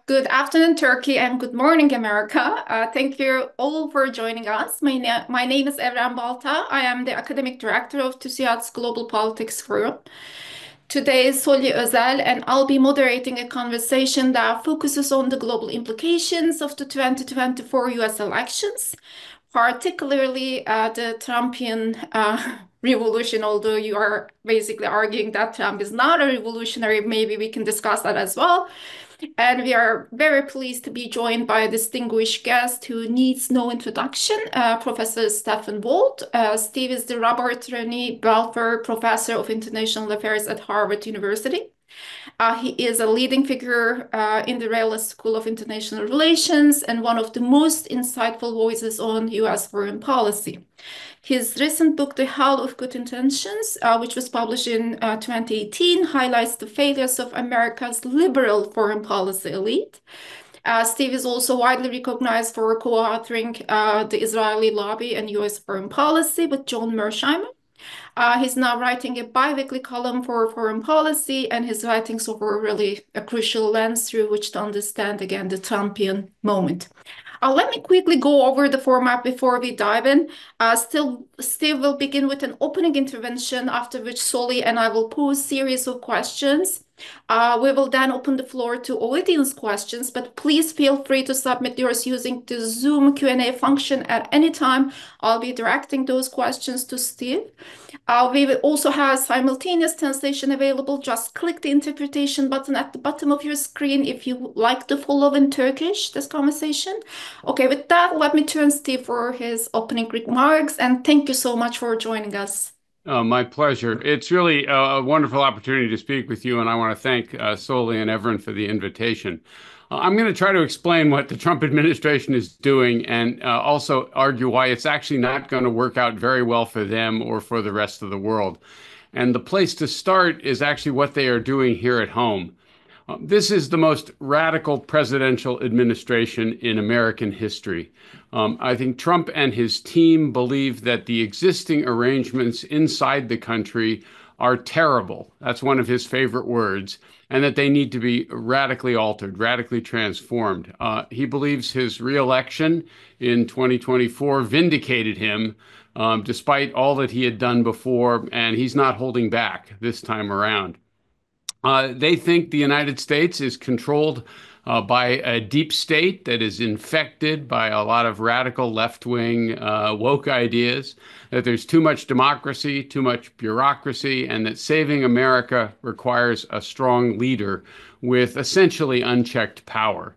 Good afternoon, Turkey, and good morning, America. Thank you all for joining us. My name is Evren Balta. I am the Academic Director of TÜSİAD's Global Politics Forum. Today is Soli, Özel, and I'll be moderating a conversation that focuses on the global implications of the 2024 US elections, particularly the Trumpian revolution, although you are basically arguing that Trump is not a revolutionary. Maybe we can discuss that as well. And we are very pleased to be joined by a distinguished guest who needs no introduction, Professor Stephen Walt. Steve is the Robert Rennie Belfer Professor of International Affairs at Harvard University. He is a leading figure in the Rayla School of International Relations and one of the most insightful voices on US foreign policy. His recent book, The Hall of Good Intentions, which was published in 2018, highlights the failures of America's liberal foreign policy elite. Steve is also widely recognized for co-authoring The Israeli Lobby and US Foreign Policy with John Mersheimer. He's now writing a bi-weekly column for foreign policy, and his writings offer really a crucial lens through which to understand, again, the Trumpian moment. Let me quickly go over the format before we dive in. Steve will begin with an opening intervention, after which Soli and I will pose a series of questions. We will then open the floor to audience questions, but please feel free to submit yours using the Zoom Q&A function at any time. I'll be directing those questions to Steve. We will also have simultaneous translation available. Just click the interpretation button at the bottom of your screen if you like to follow in Turkish this conversation. Okay, with that, let me turn Steve for his opening remarks, and thank you so much for joining us. My pleasure. It's really a wonderful opportunity to speak with you, and I want to thank Soli and Evren for the invitation. I'm going to try to explain what the Trump administration is doing and also argue why it's actually not going to work out very well for them or for the rest of the world. And the place to start is actually what they are doing here at home. This is the most radical presidential administration in American history. I think Trump and his team believe that the existing arrangements inside the country are terrible. That's one of his favorite words, and that they need to be radically altered, radically transformed. He believes his reelection in 2024 vindicated him, despite all that he had done before, and he's not holding back this time around. They think the United States is controlled by a deep state that is infected by a lot of radical left-wing woke ideas, that there's too much democracy, too much bureaucracy, and that saving America requires a strong leader with essentially unchecked power.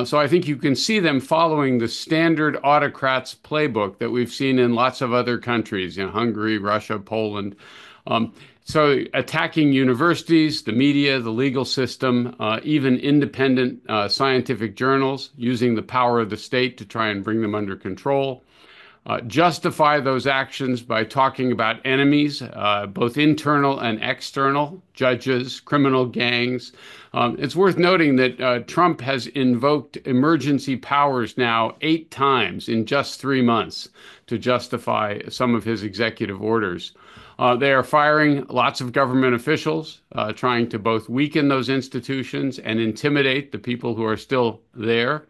So I think you can see them following the standard autocrats playbook that we've seen in lots of other countries, Hungary, Russia, Poland. So attacking universities, the media, the legal system, even independent scientific journals, using the power of the state to try and bring them under control. Justify those actions by talking about enemies, both internal and external, judges, criminal gangs. It's worth noting that Trump has invoked emergency powers now 8 times in just 3 months to justify some of his executive orders. They are firing lots of government officials, trying to both weaken those institutions and intimidate the people who are still there,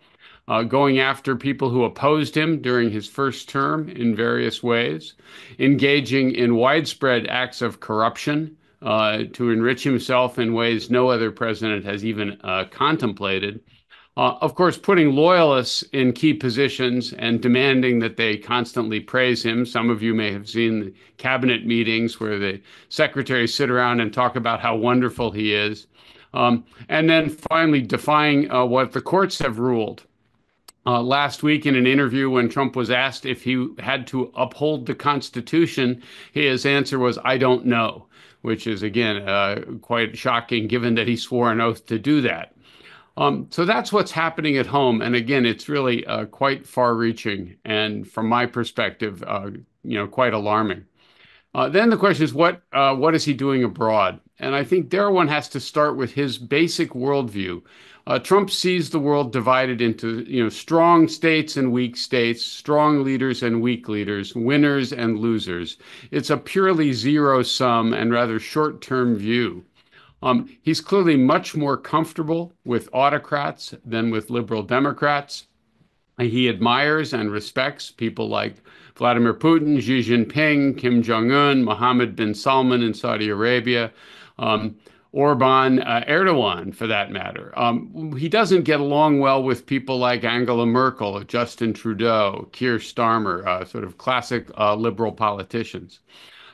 going after people who opposed him during his first term in various ways, engaging in widespread acts of corruption to enrich himself in ways no other president has even contemplated. Of course, putting loyalists in key positions and demanding that they constantly praise him. Some of you may have seen the cabinet meetings where the secretaries sit around and talk about how wonderful he is. And then finally defying what the courts have ruled. Last week in an interview when Trump was asked if he had to uphold the Constitution, his answer was, "I don't know," which is, again, quite shocking given that he swore an oath to do that. So that's what's happening at home. And again, it's really quite far-reaching and from my perspective, quite alarming. Then the question is, what is he doing abroad? And I think there one has to start with his basic worldview. Trump sees the world divided into, strong states and weak states, strong leaders and weak leaders, winners and losers. It's a purely zero-sum and rather short-term view. He's clearly much more comfortable with autocrats than with liberal Democrats. He admires and respects people like Vladimir Putin, Xi Jinping, Kim Jong-un, Mohammed bin Salman in Saudi Arabia, um, Orban, Erdogan, for that matter. He doesn't get along well with people like Angela Merkel, Justin Trudeau, Keir Starmer, sort of classic liberal politicians.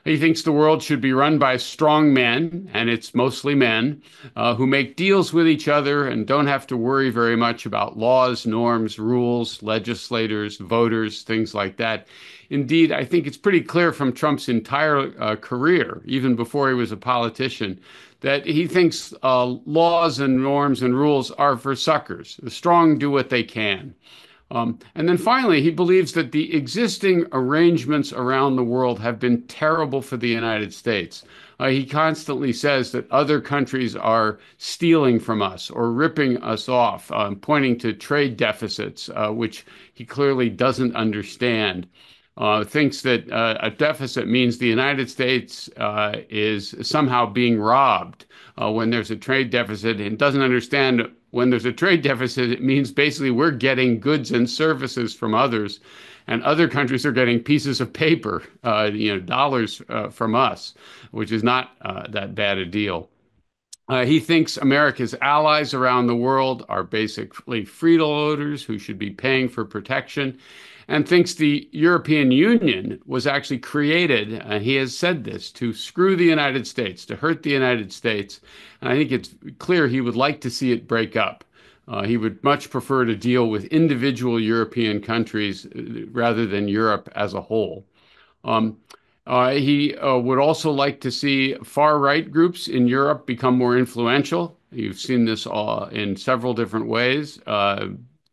He thinks the world should be run by strong men, and it's mostly men, who make deals with each other and don't have to worry very much about laws, norms, rules, legislators, voters, things like that. Indeed, I think it's pretty clear from Trump's entire career, even before he was a politician, that he thinks laws and norms and rules are for suckers. The strong do what they can. And then finally, he believes that the existing arrangements around the world have been terrible for the United States. He constantly says that other countries are stealing from us or ripping us off, pointing to trade deficits, which he clearly doesn't understand. Thinks that a deficit means the United States is somehow being robbed when there's a trade deficit, and doesn't understand when there's a trade deficit, it means basically we're getting goods and services from others, and other countries are getting pieces of paper, dollars from us, which is not that bad a deal. He thinks America's allies around the world are basically freeloaders who should be paying for protection, and thinks the European Union was actually created, and he has said this, to screw the United States, to hurt the United States. And I think it's clear he would like to see it break up. He would much prefer to deal with individual European countries rather than Europe as a whole. He would also like to see far-right groups in Europe become more influential. You've seen this in several different ways.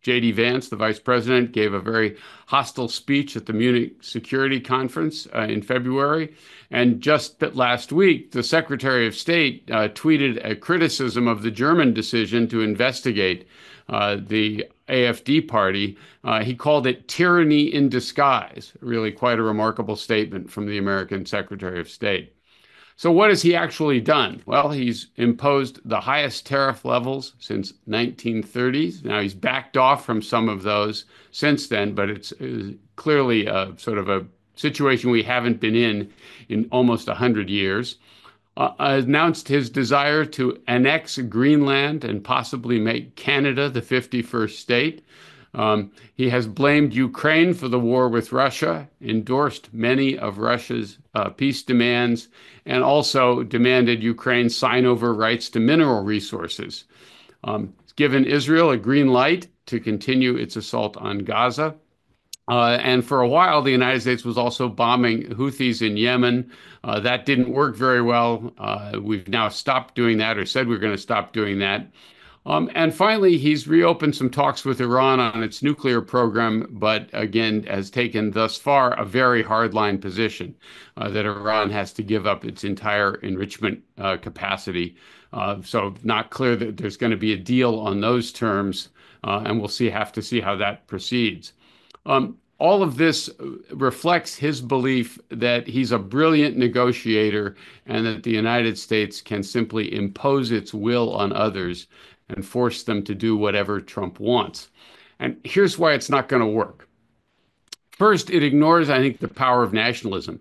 J.D. Vance, the vice president, gave a very hostile speech at the Munich Security Conference in February. And just last week, the Secretary of State tweeted a criticism of the German decision to investigate the AfD party. He called it tyranny in disguise, really quite a remarkable statement from the American Secretary of State. So what has he actually done? Well, he's imposed the highest tariff levels since 1930s. Now he's backed off from some of those since then, but it's clearly sort of a situation we haven't been in almost 100 years. Announced his desire to annex Greenland and possibly make Canada the 51st state. He has blamed Ukraine for the war with Russia, endorsed many of Russia's peace demands, and also demanded Ukraine sign over rights to mineral resources. He's given Israel a green light to continue its assault on Gaza. And for a while, the United States was also bombing Houthis in Yemen. That didn't work very well. We've now stopped doing that, or said we're going to stop doing that. And finally, he's reopened some talks with Iran on its nuclear program, but again, has taken thus far a very hardline position that Iran has to give up its entire enrichment capacity. So not clear that there's going to be a deal on those terms, and we'll have to see how that proceeds. All of this reflects his belief that he's a brilliant negotiator and that the United States can simply impose its will on others and force them to do whatever Trump wants. And here's why it's not going to work. First, it ignores, I think, the power of nationalism.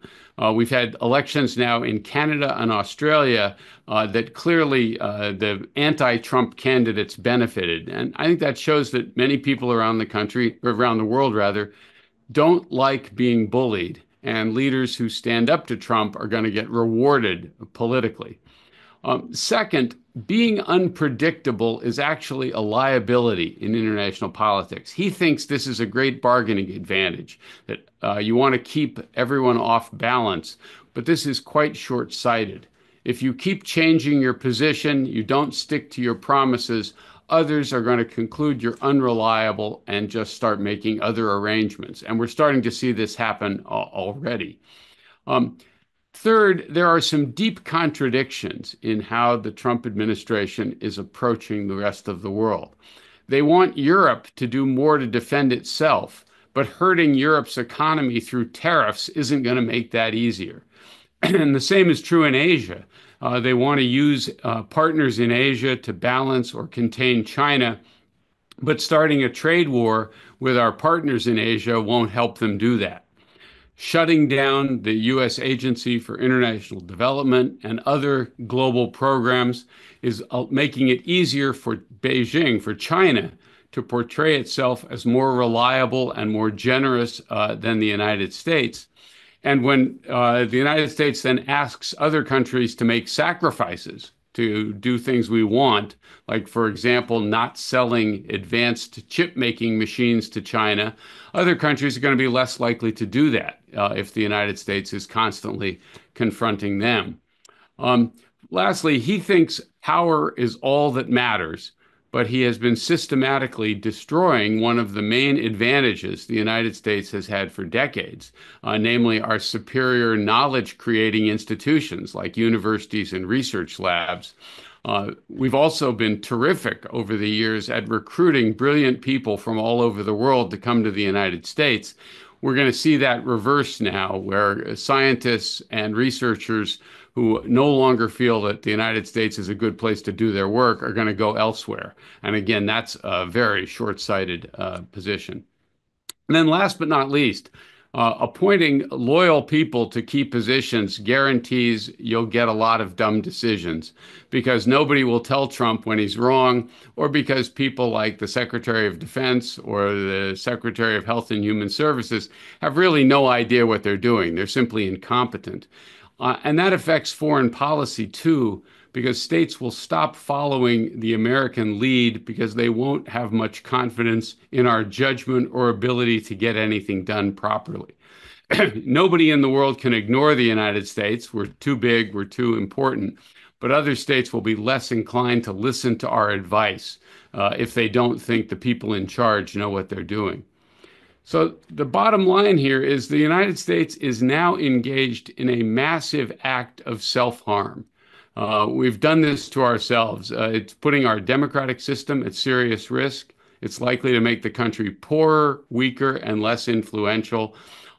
We've had elections now in Canada and Australia that clearly the anti-Trump candidates benefited. And I think that shows that many people around the country, or around the world rather, don't like being bullied. And leaders who stand up to Trump are going to get rewarded politically. Second, being unpredictable is actually a liability in international politics. He thinks this is a great bargaining advantage, that you want to keep everyone off balance, but this is quite short-sighted. If you keep changing your position, you don't stick to your promises, others are going to conclude you're unreliable and just start making other arrangements. And we're starting to see this happen already. Third, there are some deep contradictions in how the Trump administration is approaching the rest of the world. They want Europe to do more to defend itself, but hurting Europe's economy through tariffs isn't going to make that easier. And the same is true in Asia. They want to use partners in Asia to balance or contain China, but starting a trade war with our partners in Asia won't help them do that. Shutting down the U.S. Agency for International Development and other global programs is making it easier for Beijing, for China, to portray itself as more reliable and more generous than the United States. And when the United States then asks other countries to make sacrifices to do things we want, like, for example, not selling advanced chip making machines to China, other countries are going to be less likely to do that if the United States is constantly confronting them. Lastly, he thinks power is all that matters, but he has been systematically destroying one of the main advantages the United States has had for decades, namely our superior knowledge-creating institutions like universities and research labs. We've also been terrific over the years at recruiting brilliant people from all over the world to come to the United States. We're going to see that reverse now, where scientists and researchers who no longer feel that the United States is a good place to do their work are going to go elsewhere. And again, that's a very short-sighted position. And then last but not least, appointing loyal people to key positions guarantees you'll get a lot of dumb decisions, because nobody will tell Trump when he's wrong, or because people like the Secretary of Defense or the Secretary of Health and Human Services have really no idea what they're doing. They're simply incompetent. And that affects foreign policy too, because states will stop following the American lead because they won't have much confidence in our judgment or ability to get anything done properly. Nobody in the world can ignore the United States. We're too big, we're too important. But other states will be less inclined to listen to our advice if they don't think the people in charge know what they're doing. So the bottom line here is the United States is now engaged in a massive act of self-harm. We've done this to ourselves. It's putting our democratic system at serious risk. It's likely to make the country poorer, weaker, and less influential.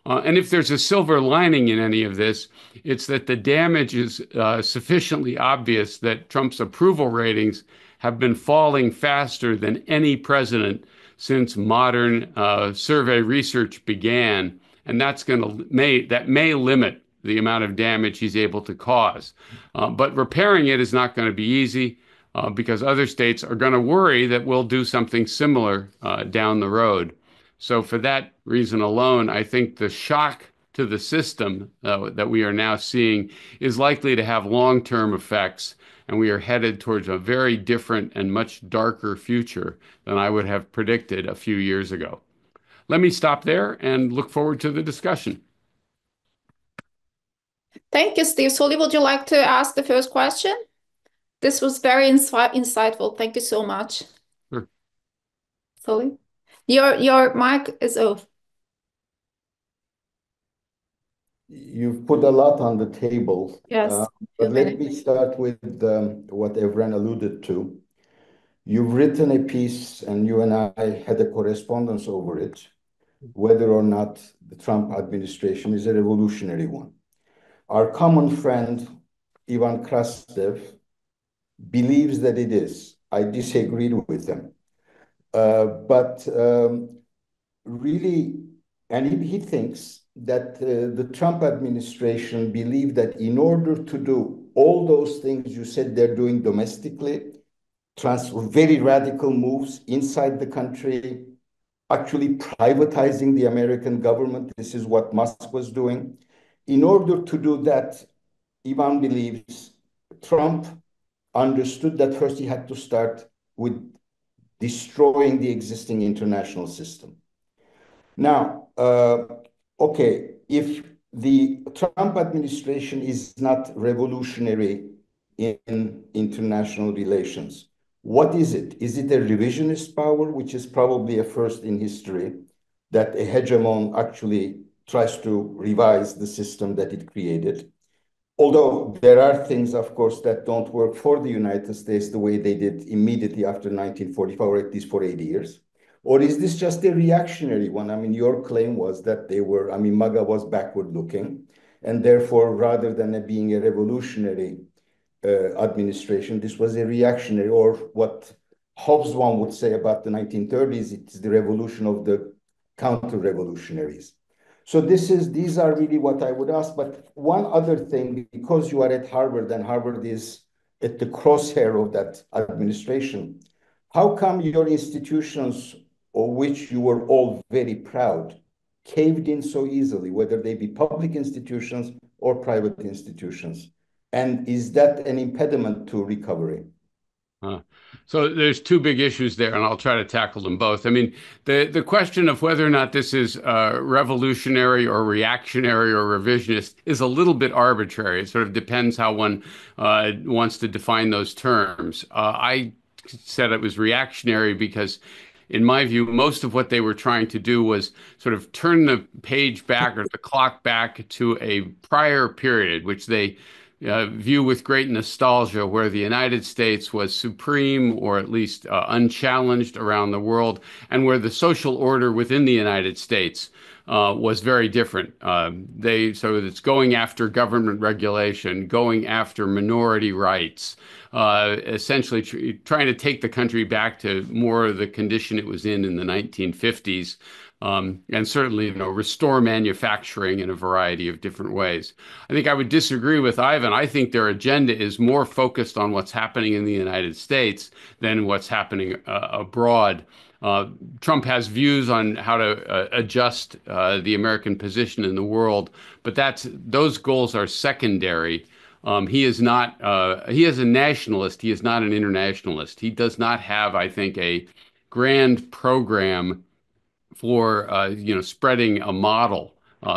And if there's a silver lining in any of this, it's that the damage is sufficiently obvious that Trump's approval ratings have been falling faster than any president since modern survey research began, and that may limit the amount of damage he's able to cause. But repairing it is not going to be easy because other states are going to worry that we'll do something similar down the road. So for that reason alone, I think the shock to the system that we are now seeing is likely to have long-term effects, and we are headed towards a very different and much darker future than I would have predicted a few years ago. Let me stop there and look forward to the discussion. Thank you, Steve. Soli, would you like to ask the first question? This was very insightful. Thank you so much. Sure. Soli, your mic is off. You've put a lot on the table. Yes. But let me start with what Evren alluded to. You've written a piece, and you and I had a correspondence over it, whether or not the Trump administration is a revolutionary one. Our common friend, Ivan Krastev, believes that it is. I disagreed with him. But really, and he thinks that the Trump administration believed that in order to do all those things you said they're doing domestically, very radical moves inside the country, actually privatizing the American government. This is what Musk was doing. In order to do that, Ivan believes Trump understood that first he had to start with destroying the existing international system. Now, okay, if the Trump administration is not revolutionary in international relations, what is it? Is it a revisionist power, which is probably a first in history, that a hegemon actually tries to revise the system that it created? Although there are things, of course, that don't work for the United States the way they did immediately after 1945, or at least for 80 years. Or is this just a reactionary one? I mean, your claim was that MAGA was backward looking, and therefore, rather than being a revolutionary administration. This was a reactionary, or what Hobsbawm would say about the 1930s, it's the revolution of the counter-revolutionaries. So these are really what I would ask. But one other thing, because you are at Harvard and Harvard is at the crosshair of that administration, how come your institutions, of which you were all very proud, caved in so easily, whether they be public institutions or private institutions? And is that an impediment to recovery? So there's two big issues there, and I'll try to tackle them both. I mean, the question of whether or not this is revolutionary or reactionary or revisionist is a little bit arbitrary. It sort of depends how one wants to define those terms. I said it was reactionary because, in my view, most of what they were trying to do was sort of turn the page back or the clock back to a prior period, which they view with great nostalgia, where the United States was supreme, or at least unchallenged around the world, and where the social order within the United States was very different. So it's going after government regulation, going after minority rights, essentially trying to take the country back to more of the condition it was in the 1950s. And certainly, restore manufacturing in a variety of different ways. I think I would disagree with Ivan. I think their agenda is more focused on what's happening in the United States than what's happening abroad. Trump has views on how to adjust the American position in the world, but those goals are secondary. He is not. He is a nationalist. He is not an internationalist. He does not have, I think, a grand program for spreading a model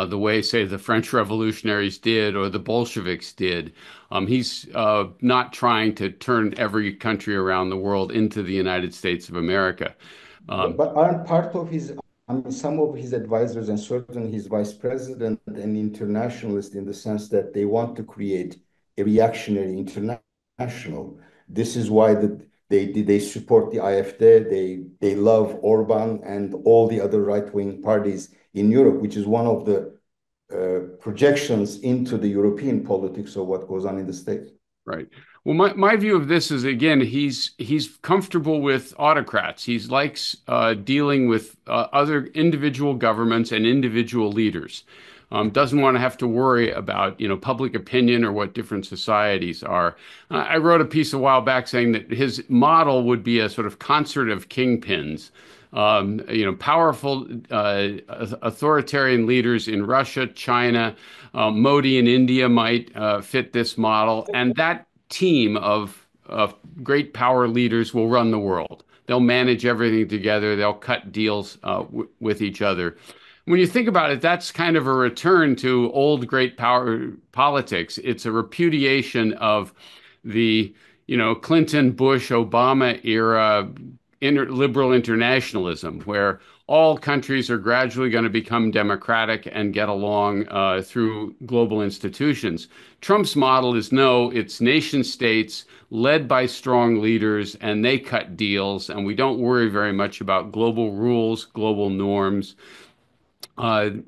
the way, say, the French revolutionaries did or the Bolsheviks did. He's not trying to turn every country around the world into the United States of America. But aren't part of some of his advisors, and certainly his vice president, an internationalist, in the sense that they want to create a reactionary international? This is why they support the AfD. They love Orban and all the other right-wing parties in Europe, which is one of the projections into the European politics of what goes on in the States. Right. Well, my view of this is, again, he's comfortable with autocrats. He likes dealing with other individual governments and individual leaders. Doesn't want to have to worry about, public opinion or what different societies are. I wrote a piece a while back saying that his model would be a sort of concert of kingpins. Powerful authoritarian leaders in Russia, China, Modi in India might fit this model. And that team of great power leaders will run the world. They'll manage everything together. They'll cut deals with each other. When you think about it, that's kind of a return to old great power politics. It's a repudiation of the, Clinton, Bush, Obama era liberal internationalism, where all countries are gradually going to become democratic and get along through global institutions. Trump's model is it's nation states led by strong leaders, and they cut deals, and we don't worry very much about global rules, global norms.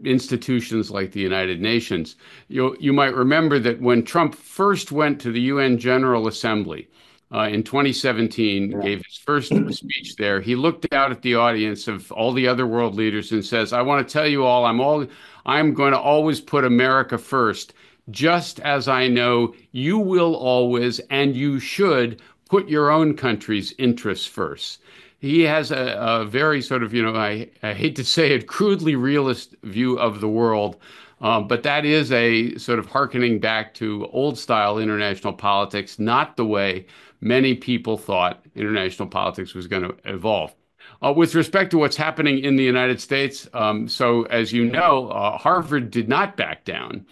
Institutions like the United Nations. You might remember that when Trump first went to the UN General Assembly in 2017, gave his first speech there, he looked out at the audience of all the other world leaders and says, "I want to tell you all, I'm going to always put America first, just as I know you will always, and you should, put your own country's interests first." He has a very sort of, I hate to say it, crudely realist view of the world. But that is a sort of hearkening back to old style international politics, not the way many people thought international politics was going to evolve. With respect to what's happening in the United States, so as you know, Harvard did not back down.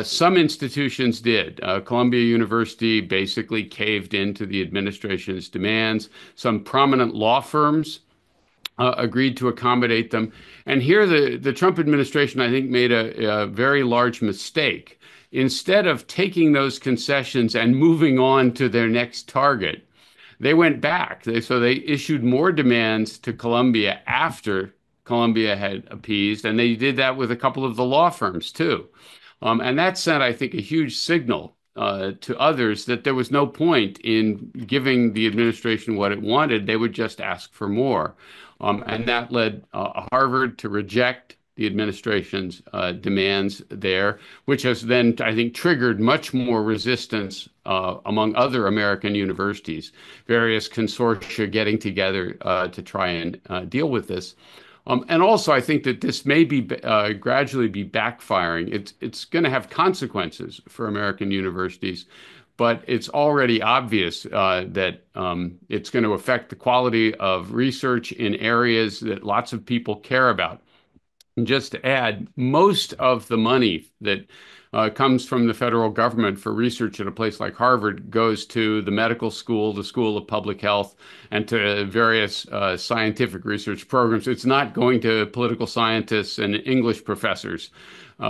Some institutions did. Columbia University basically caved into the administration's demands. Some prominent law firms agreed to accommodate them. And here the Trump administration, I think, made a very large mistake. Instead of taking those concessions and moving on to their next target, they went back. So they issued more demands to Columbia after Columbia had appeased, and they did that with a couple of the law firms too. And that sent, I think, a huge signal to others that there was no point in giving the administration what it wanted. They would just ask for more. And that led Harvard to reject the administration's demands there, which has then, I think, triggered much more resistance among other American universities, various consortia getting together to try and deal with this. And also, I think that this may be gradually be backfiring. It's going to have consequences for American universities, but it's already obvious that it's going to affect the quality of research in areas that lots of people care about. And just to add, most of the money that comes from the federal government for research at a place like Harvard goes to the medical school, the School of Public Health, and to various scientific research programs. It's not going to political scientists and English professors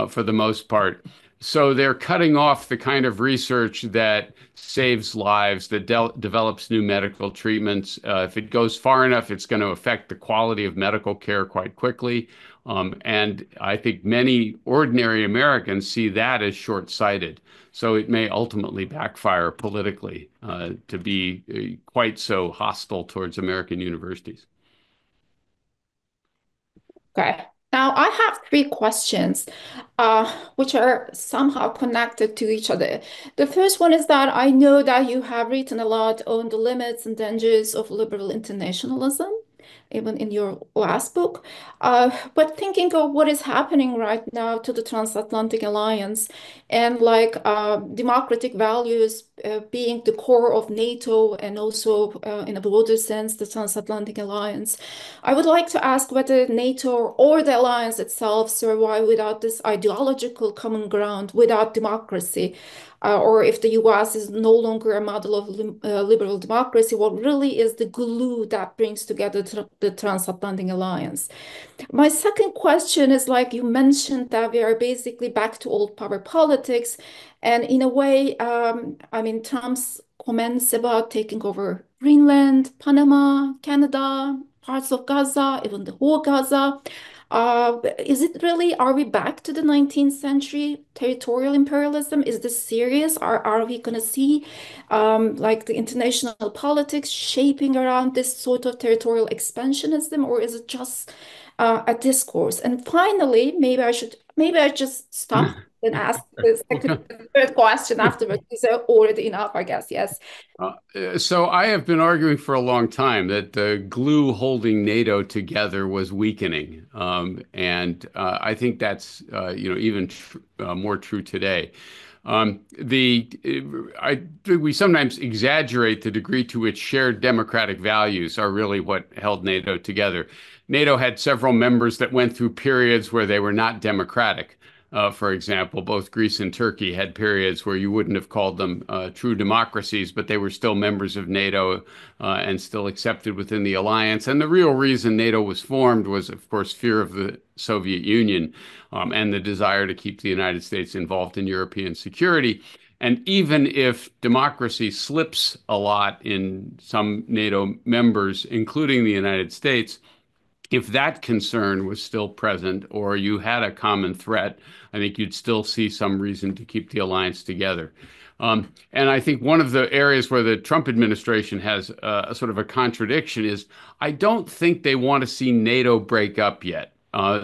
for the most part. So they're cutting off the kind of research that saves lives, that develops new medical treatments. If it goes far enough, it's going to affect the quality of medical care quite quickly. And I think many ordinary Americans see that as short-sighted. So it may ultimately backfire politically to be quite so hostile towards American universities. Okay. Now, I have three questions, which are somehow connected to each other. The first one is that I know that you have written a lot on the limits and dangers of liberal internationalism, even in your last book. But thinking of what is happening right now to the transatlantic alliance and like democratic values being the core of NATO and also in a broader sense, the transatlantic alliance, I would like to ask whether NATO or the alliance itself survive without this ideological common ground, without democracy. Or if the US is no longer a model of liberal democracy, what really is the glue that brings together the transatlantic alliance? My second question is, like you mentioned, that we are basically back to old power politics. And in a way, I mean, Trump's comments about taking over Greenland, Panama, Canada, parts of Gaza, even the whole Gaza. Is it really, are we back to the 19th century territorial imperialism? Is this serious? Are we going to see like the international politics shaping around this sort of territorial expansionism, or is it just a discourse? And finally, maybe I just stop and ask the second, third question afterwards. These are already enough, I guess. Yes. So I have been arguing for a long time that the glue holding NATO together was weakening, and I think that's even more true today. We sometimes exaggerate the degree to which shared democratic values are really what held NATO together. NATO had several members that went through periods where they were not democratic. For example, both Greece and Turkey had periods where you wouldn't have called them true democracies, but they were still members of NATO and still accepted within the alliance. And the real reason NATO was formed was, of course, fear of the Soviet Union and the desire to keep the United States involved in European security. And even if democracy slips a lot in some NATO members, including the United States, if that concern was still present or you had a common threat, I think you'd still see some reason to keep the alliance together. And I think one of the areas where the Trump administration has a sort of a contradiction is I don't think they want to see NATO break up yet.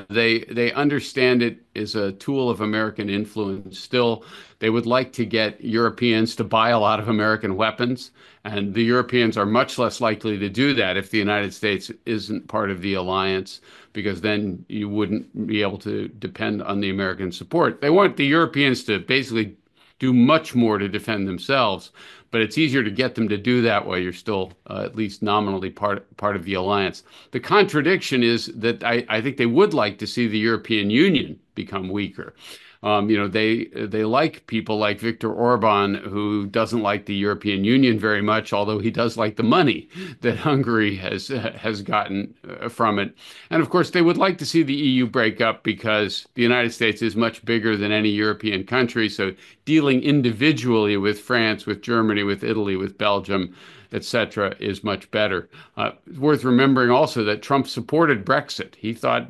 They understand it is a tool of American influence still. They would like to get Europeans to buy a lot of American weapons, and the Europeans are much less likely to do that if the United States isn't part of the alliance, because then you wouldn't be able to depend on the American support. They want the Europeans to basically do much more to defend themselves, but it's easier to get them to do that while you're still at least nominally part of the alliance. The contradiction is that I think they would like to see the European Union become weaker. They like people like Viktor Orban, who doesn't like the European Union very much, although he does like the money that Hungary has gotten from it. And of course, they would like to see the EU break up because the United States is much bigger than any European country. So dealing individually with France, with Germany, with Italy, with Belgium etc., is much better. It's worth remembering also that Trump supported Brexit. He thought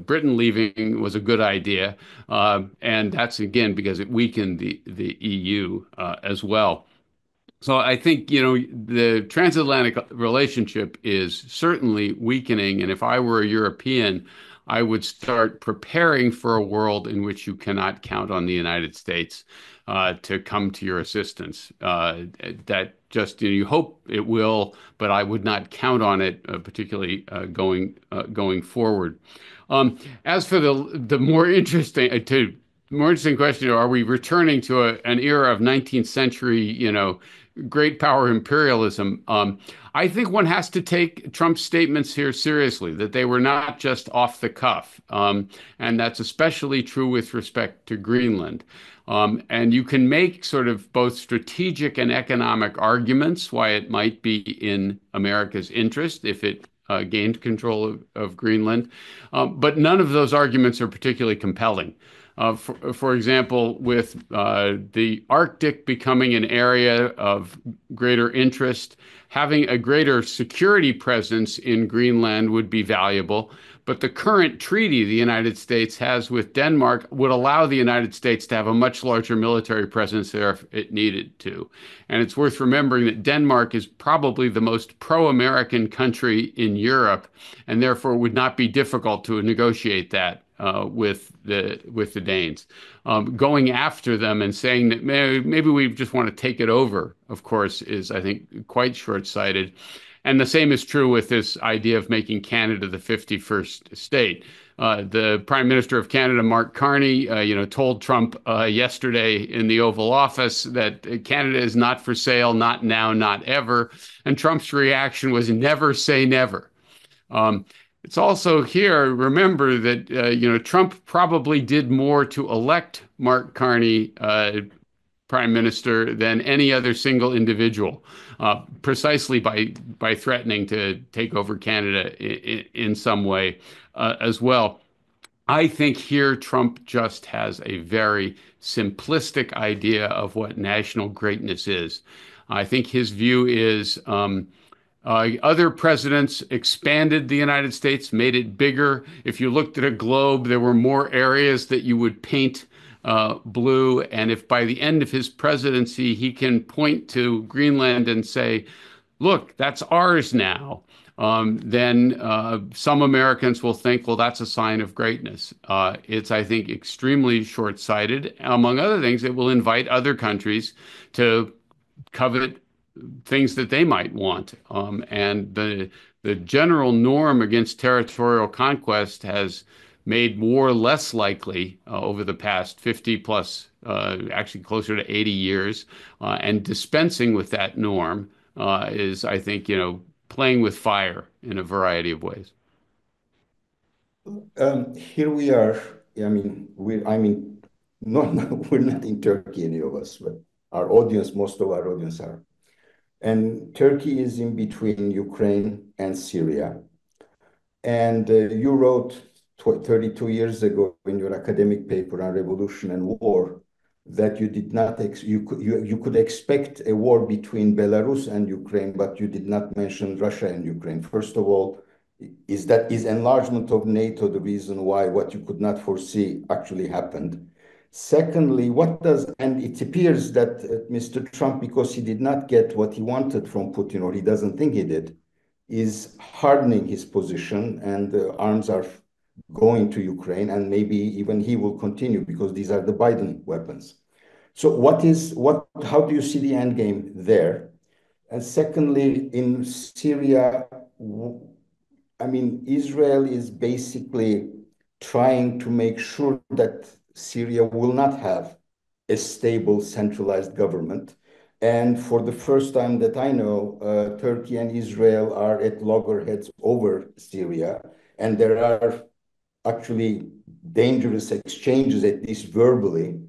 Britain leaving was a good idea, and that's again because it weakened the EU as well. So I think, the transatlantic relationship is certainly weakening. And if I were a European, I would start preparing for a world in which you cannot count on the United States to come to your assistance. That just, you hope it will, but I would not count on it, particularly going forward. As for the more interesting question, are we returning to an era of 19th century, great power imperialism? I think one has to take Trump's statements here seriously, that they were not just off the cuff. And that's especially true with respect to Greenland. And you can make sort of both strategic and economic arguments why it might be in America's interest if it gained control of Greenland. But none of those arguments are particularly compelling. For example, with the Arctic becoming an area of greater interest, having a greater security presence in Greenland would be valuable. But the current treaty the United States has with Denmark would allow the United States to have a much larger military presence there if it needed to. And it's worth remembering that Denmark is probably the most pro-American country in Europe, and therefore would not be difficult to negotiate that with the Danes. Going after them and saying that maybe we just want to take it over, of course, is, I think, quite short-sighted. And the same is true with this idea of making Canada the 51st state. The Prime Minister of Canada, Mark Carney, told Trump yesterday in the Oval Office that Canada is not for sale, not now, not ever. And Trump's reaction was never say never. It's also here, remember that, Trump probably did more to elect Mark Carney prime minister than any other single individual, precisely by threatening to take over Canada in some way as well. I think here Trump just has a very simplistic idea of what national greatness is. I think his view is other presidents expanded the United States, made it bigger. If you looked at a globe, there were more areas that you would paint blue. And if by the end of his presidency, he can point to Greenland and say, look, that's ours now, then some Americans will think, well, that's a sign of greatness. It's, I think, extremely short-sighted. Among other things, it will invite other countries to covet things that they might want. And the general norm against territorial conquest has made war less likely over the past 50 plus, actually closer to 80 years. And dispensing with that norm is, I think, playing with fire in a variety of ways. Here we are. We're not in Turkey, any of us, but most of our audience are. And Turkey is in between Ukraine and Syria. And you wrote 32 years ago in your academic paper on revolution and war that you did not you could expect a war between Belarus and Ukraine, but you did not mention Russia and Ukraine. First of all, is enlargement of NATO the reason why what you could not foresee actually happened? Secondly, and it appears that Mr. Trump, because he did not get what he wanted from Putin, or he doesn't think he did, is hardening his position, and arms are going to Ukraine, and maybe even he will continue because these are the Biden weapons. So how do you see the end game there? And secondly, in Syria, Israel is basically trying to make sure that Syria will not have a stable centralized government. And for the first time that I know, Turkey and Israel are at loggerheads over Syria. And there are actually dangerous exchanges, at least verbally.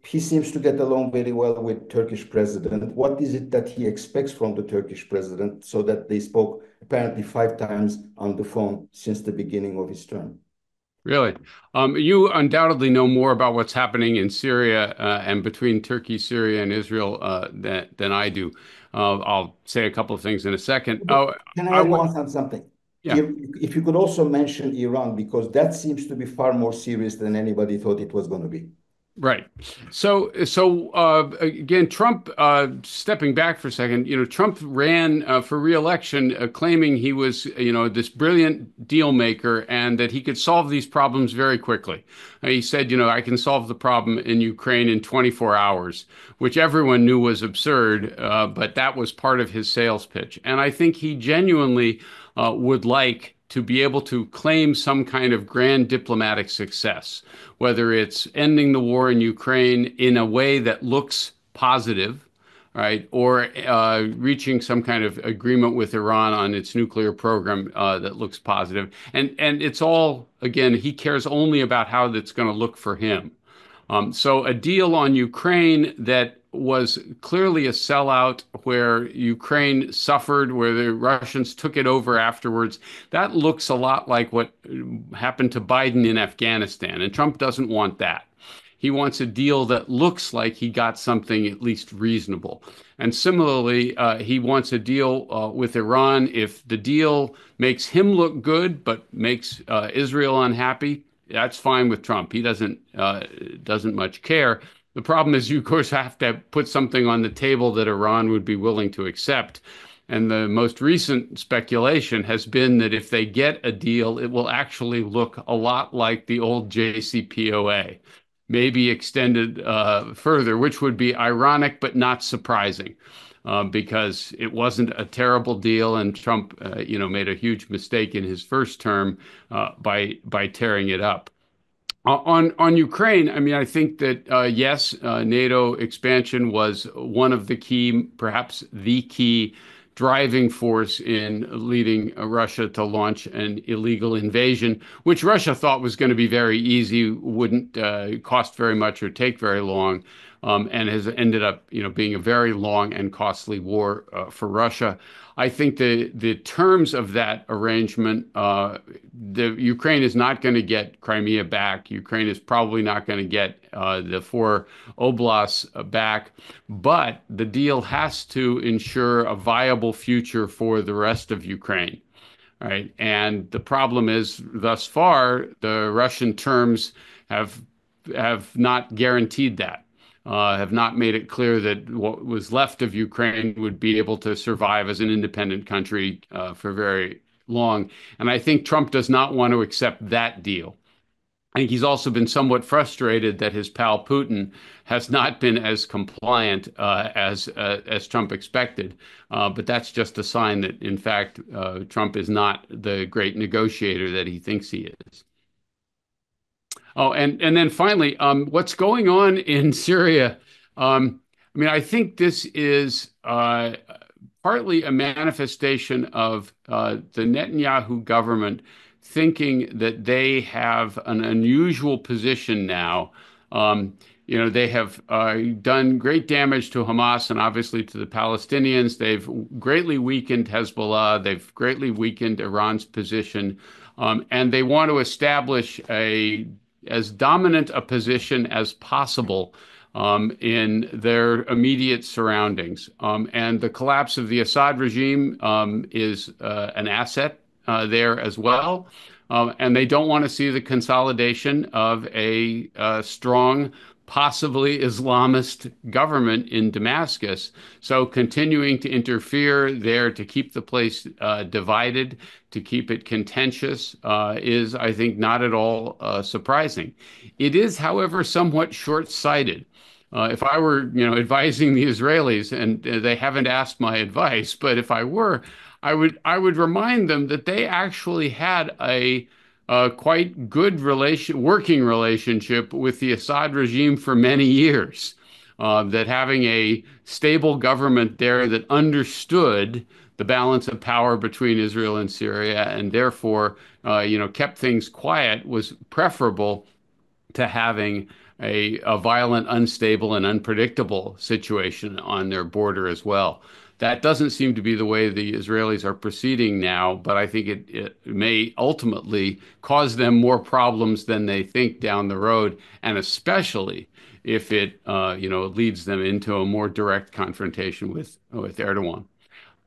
He seems to get along very well with Turkish president. What is it that he expects from the Turkish president, so that they spoke apparently 5 times on the phone since the beginning of his term? Really? You undoubtedly know more about what's happening in Syria and between Turkey, Syria, and Israel than I do. I'll say a couple of things in a second. But Oh, can I I add would, on something? yeah. If you could also mention Iran, because that seems to be far more serious than anybody thought it was going to be. Right. So again, Trump, stepping back for a second, Trump ran for re-election, claiming he was, this brilliant deal maker and that he could solve these problems very quickly. He said, I can solve the problem in Ukraine in 24 hours, which everyone knew was absurd, but that was part of his sales pitch. And I think he genuinely would like to be able to claim some kind of grand diplomatic success, whether it's ending the war in Ukraine in a way that looks positive, right, or reaching some kind of agreement with Iran on its nuclear program that looks positive. And it's all, again, he cares only about how that's going to look for him. So a deal on Ukraine that was clearly a sellout, where Ukraine suffered, where the Russians took it over afterwards, that looks a lot like what happened to Biden in Afghanistan. And Trump doesn't want that. He wants a deal that looks like he got something at least reasonable. And similarly, he wants a deal with Iran. If the deal makes him look good but makes Israel unhappy, that's fine with Trump. He doesn't much care. The problem is, you of course have to put something on the table that Iran would be willing to accept. And the most recent speculation has been that if they get a deal, it will actually look a lot like the old JCPOA, maybe extended further, which would be ironic but not surprising. Because it wasn't a terrible deal, and Trump, made a huge mistake in his first term by tearing it up. On Ukraine, I mean, I think that yes, NATO expansion was one of the key, perhaps the key driving force in leading Russia to launch an illegal invasion, which Russia thought was going to be very easy, wouldn't cost very much or take very long, and has ended up, being a very long and costly war for Russia. I think the terms of that arrangement, the Ukraine is not going to get Crimea back. Ukraine is probably not going to get the four oblasts back, but the deal has to ensure a viable future for the rest of Ukraine. Right. And the problem is, thus far, the Russian terms have not guaranteed that, have not made it clear that what was left of Ukraine would be able to survive as an independent country for very long. And I think Trump does not want to accept that deal. I think he's also been somewhat frustrated that his pal Putin has not been as compliant as Trump expected. But that's just a sign that, in fact, Trump is not the great negotiator that he thinks he is. Oh, and then finally, what's going on in Syria? I mean, I think this is partly a manifestation of the Netanyahu government thinking that they have an unusual position now. They have done great damage to Hamas and obviously to the Palestinians. They've greatly weakened Hezbollah. They've greatly weakened Iran's position. And they want to establish as dominant a position as possible in their immediate surroundings. And the collapse of the Assad regime is an asset there as well. And they don't want to see the consolidation of a strong, possibly Islamist government in Damascus. So continuing to interfere there to keep the place divided, to keep it contentious, is, I think, not at all surprising. It is, however, somewhat short-sighted. If I were, advising the Israelis, and they haven't asked my advice, but if I were, I would remind them that they actually had a quite good working relationship with the Assad regime for many years. That having a stable government there that understood the balance of power between Israel and Syria, and therefore, kept things quiet, was preferable to having a violent, unstable, and unpredictable situation on their border as well. That doesn't seem to be the way the Israelis are proceeding now, but I think it may ultimately cause them more problems than they think down the road, and especially if it leads them into a more direct confrontation with Erdogan.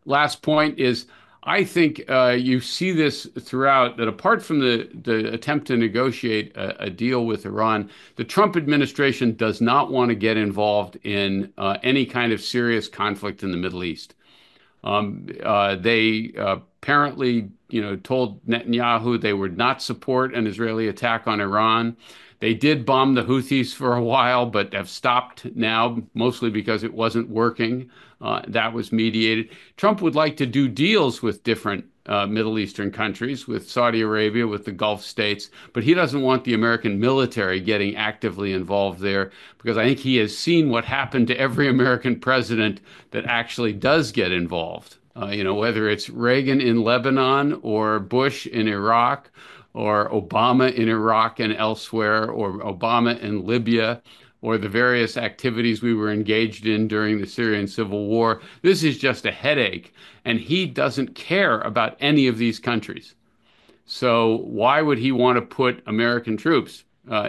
Last point is, I think you see this throughout, that apart from the attempt to negotiate a deal with Iran, the Trump administration does not want to get involved in any kind of serious conflict in the Middle East. They apparently, told Netanyahu they would not support an Israeli attack on Iran. They did bomb the Houthis for a while, but have stopped now, mostly because it wasn't working. That was mediated. Trump would like to do deals with different Middle Eastern countries, with Saudi Arabia, with the Gulf states, but he doesn't want the American military getting actively involved there, because I think he has seen what happened to every American president that actually does get involved. Whether it's Reagan in Lebanon or Bush in Iraq or Obama in Iraq and elsewhere, or Obama in Libya, or the various activities we were engaged in during the Syrian civil war. This is just a headache, and he doesn't care about any of these countries. So why would he want to put American troops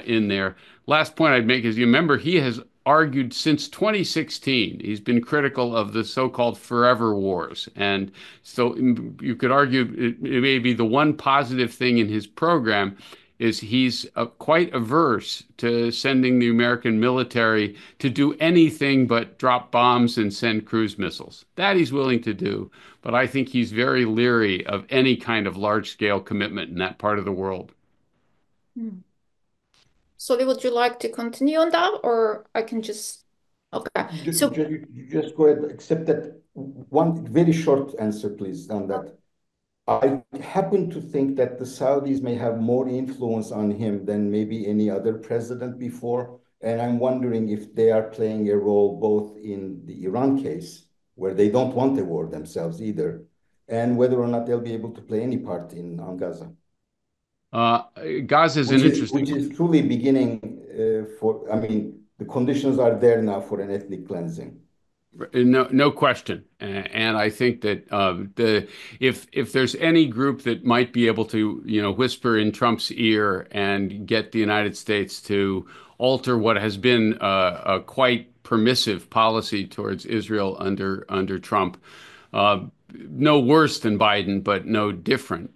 in there? Last point I'd make is, you remember, he has argued since 2016. He's been critical of the so-called forever wars. And so you could argue it may be the one positive thing in his program is he's quite averse to sending the American military to do anything but drop bombs and send cruise missiles. That he's willing to do, but I think he's very leery of any kind of large-scale commitment in that part of the world. Soli, would you like to continue on that, or I can just... Okay. You just go ahead, except that one very short answer, please, on that. I happen to think that the Saudis may have more influence on him than maybe any other president before. And I'm wondering if they are playing a role both in the Iran case, where they don't want a war themselves either, and whether or not they'll be able to play any part on Gaza. Gaza is an interesting... Which is truly beginning the conditions are there now for an ethnic cleansing. No question. And I think that if there's any group that might be able to, whisper in Trump's ear and get the United States to alter what has been a quite permissive policy towards Israel under Trump, no worse than Biden, but no different,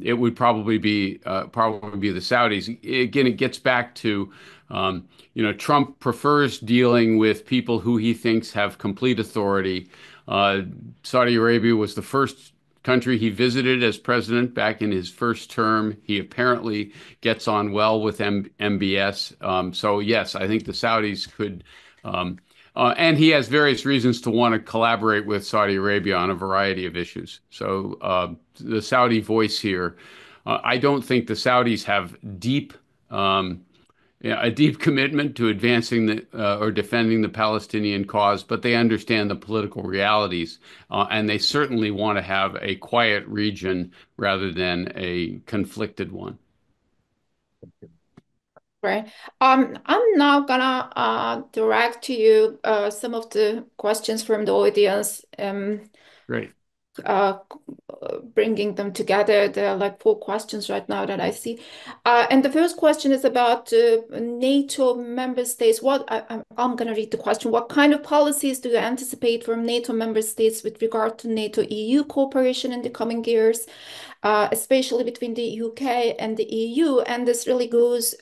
it would probably be the Saudis. Again, it gets back to Trump prefers dealing with people who he thinks have complete authority. Saudi Arabia was the first country he visited as president back in his first term. He apparently gets on well with MBS. So yes, I think the Saudis could, and he has various reasons to want to collaborate with Saudi Arabia on a variety of issues. So the Saudi voice here, I don't think the Saudis have a deep commitment to advancing or defending the Palestinian cause, but they understand the political realities, and they certainly want to have a quiet region rather than a conflicted one. Right. I'm now gonna direct to you some of the questions from the audience. Great. Bringing them together. There are like 4 questions right now that I see. And the first question is about NATO member states. I'm going to read the question. What kind of policies do you anticipate from NATO member states with regard to NATO-EU cooperation in the coming years, especially between the UK and the EU? And this really goes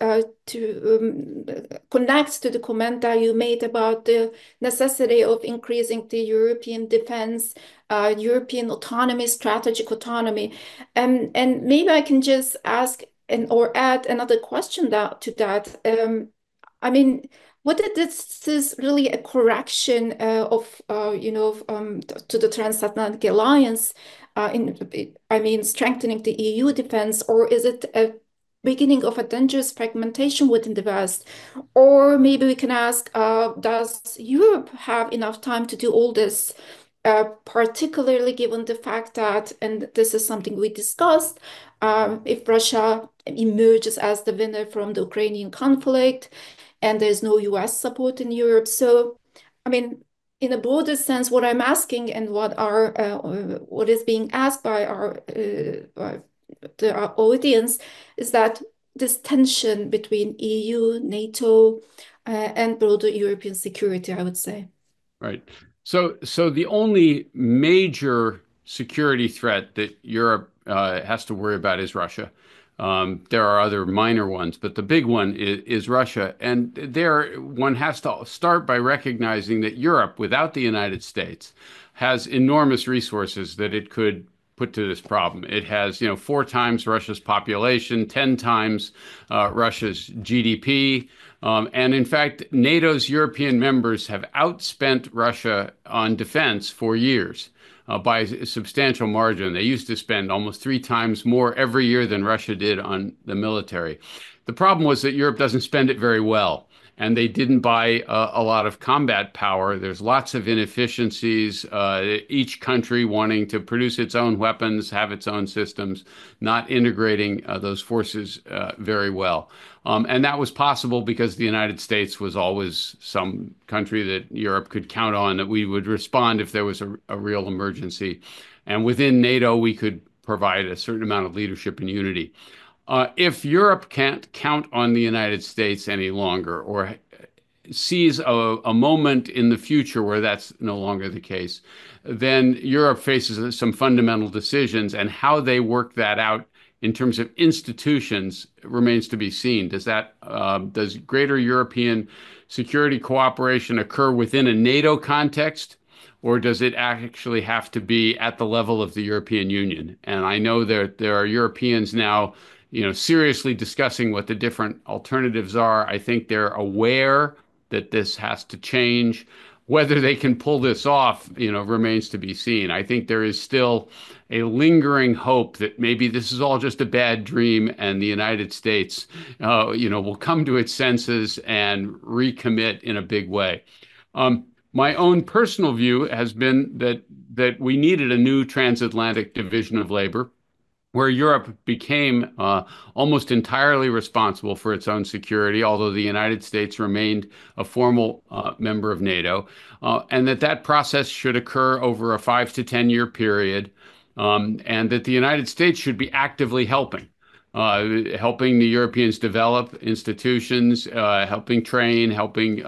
connects to the comment that you made about the necessity of increasing the European defense, European autonomy, strategic autonomy. And maybe I can just ask or add another question to that. I mean, whether this is really a correction to the transatlantic alliance, strengthening the EU defense, or is it a beginning of a dangerous fragmentation within the West? Or maybe we can ask, does Europe have enough time to do all this? Particularly given the fact that, and this is something we discussed, if Russia emerges as the winner from the Ukrainian conflict and there's no US support in Europe. So, I mean, in a broader sense, what I'm asking and what is being asked by our audience is that this tension between EU, NATO, and broader European security, I would say. Right. So the only major security threat that Europe has to worry about is Russia. There are other minor ones, but the big one is Russia. And there, one has to start by recognizing that Europe, without the United States, has enormous resources that it could put to this problem. It has, 4 times Russia's population, 10 times Russia's GDP. And in fact, NATO's European members have outspent Russia on defense for years by a substantial margin. They used to spend almost 3 times more every year than Russia did on the military. The problem was that Europe doesn't spend it very well, and they didn't buy a lot of combat power. There's lots of inefficiencies, each country wanting to produce its own weapons, have its own systems, not integrating those forces very well. And that was possible because the United States was always some country that Europe could count on, that we would respond if there was a real emergency. And within NATO, we could provide a certain amount of leadership and unity. If Europe can't count on the United States any longer, or sees a moment in the future where that's no longer the case, then Europe faces some fundamental decisions, and how they work that out in terms of institutions remains to be seen. Does greater European security cooperation occur within a NATO context, or does it actually have to be at the level of the European Union? And I know there are Europeans now, seriously discussing what the different alternatives are. I think they're aware that this has to change. Whether they can pull this off, remains to be seen. I think there is still a lingering hope that maybe this is all just a bad dream, and the United States, will come to its senses and recommit in a big way. My own personal view has been that we needed a new transatlantic division of labor, where Europe became almost entirely responsible for its own security, although the United States remained a formal member of NATO, and that process should occur over a 5 to 10 year period, and that the United States should be actively helping the Europeans develop institutions, helping train, helping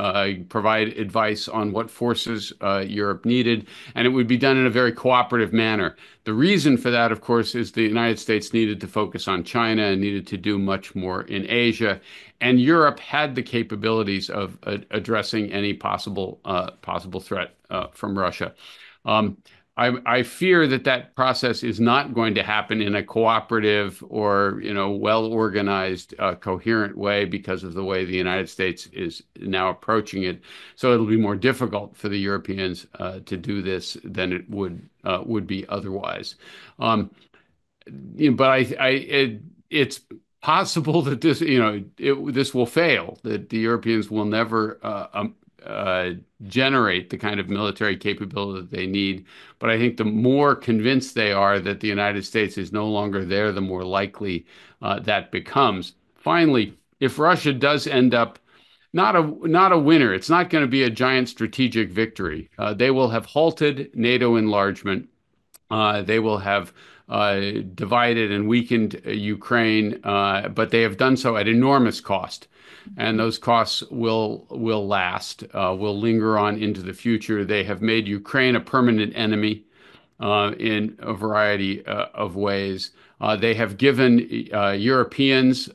provide advice on what forces Europe needed, and it would be done in a very cooperative manner. The reason for that, of course, is the United States needed to focus on China and needed to do much more in Asia, and Europe had the capabilities of addressing any possible threat from Russia. I fear that process is not going to happen in a cooperative or, well-organized, coherent way because of the way the United States is now approaching it. So it'll be more difficult for the Europeans to do this than it would be otherwise. But it's possible that this will fail, that the Europeans will never generate the kind of military capability that they need. But I think the more convinced they are that the United States is no longer there, the more likely that becomes. Finally, if Russia does end up not a winner, it's not going to be a giant strategic victory. They will have halted NATO enlargement. They will have divided and weakened Ukraine, but they have done so at enormous cost. And those costs will last, will linger on into the future. They have made Ukraine a permanent enemy in a variety of ways. They have given Europeans